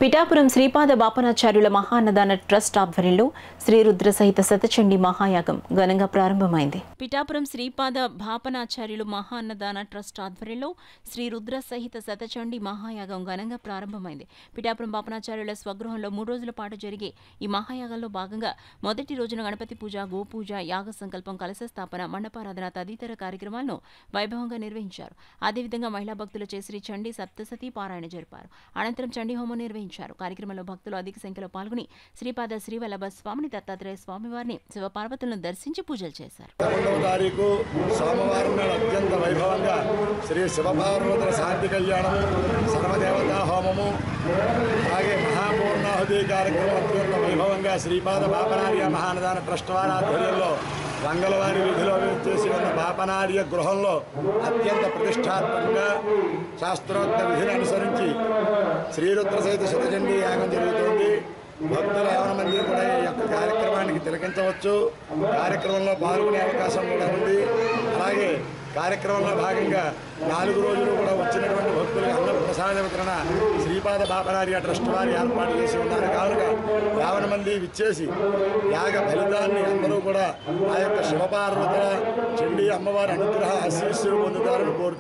Pithapuram Sripada బాపనాచార్యుల మహాన్నదాన trust ఆధ్వర్యంలో శ్రీ రుద్ర సహిత శతచండీ మహాయాగం ఘనంగా ప్రారంభమైంది. పిఠాపురం శ్రీపాద బాపనాచార్యులు మహాన్నదాన ట్రస్ట్ ఆధ్వర్యంలో శ్రీ రుద్ర సహిత శతచండీ మహాయాగం ఘనంగా ప్రారంభమైంది. పిఠాపురం బాపనాచార్యుల స్వగృహంలో 3 రోజుల పాటు జరిగే ఈ మహాయాగంలో భాగంగా మొదటి రోజున గణపతి పూజ, గోపూజ, యాగ సంకల్పం, కలశ స్థాపన, మండపారాధన తదితర కార్యక్రమాలను వైభవంగా నిర్వహించారు. అదేవిధంగా మహిళా భక్తులచే శ్రీ చండీ సప్తసతీ పారాయణ జరిపారు. అనంతరం చండీ హోమం నిర్వహించారు. కార్యక్రమంలో భక్తులు అధిక సంఖ్యలో పాల్గొని శ్రీపాద శ్రీవల్లభ స్వామిని, దత్తాత్రేయ స్వామివారిని, శివపార్వతులను దర్శించి పూజలు చేశారు. 11వ తారీఖు సోమవారం నాడు అత్యంత వైభవంగా శ్రీ శివపార్వతుల శాంతి కళ్యాణం, సర్వదేవతా హోమము, అలాగే మహాపూర్ణాహుతి కార్యక్రమం అత్యంత వైభవంగా శ్రీపాద బాపనార్య మహాన్నదాన ట్రస్ట్ వారి ఆధ్వర్యంలో మంగళవారి వీధిలో చేసి ఉన్న బాపనార్య గృహంలో అత్యంత ప్రతిష్టాత్మకంగా శాస్త్రోక్త విధిని అనుసరించి శ్రీరుద్ర సహిత శతచండీ యాగం జరుగుతోంది. భక్తులు ఎవరి మంది కూడా ఈ యొక్క కార్యక్రమానికి తిలకించవచ్చు. కార్యక్రమంలో పాల్గొనే అవకాశం కూడా ఉంది. అలాగే కార్యక్రమంలో భాగంగా 4 రోజులు కూడా వచ్చినటువంటి భక్తులకు అన్న ప్రసాద వితరణ శ్రీపాద బాపనార్య ట్రస్ట్ వారు ఏర్పాటు చేసి ఉన్నారు. కావున 50 మంది విచ్చేసి యాగ ఫలితాన్ని అందరూ కూడా ఆ యొక్క శివపార్వతుల చండీ అమ్మవారి అనుగ్రహ ఆశీస్సులు పొందుతారని కోరుతున్నారు.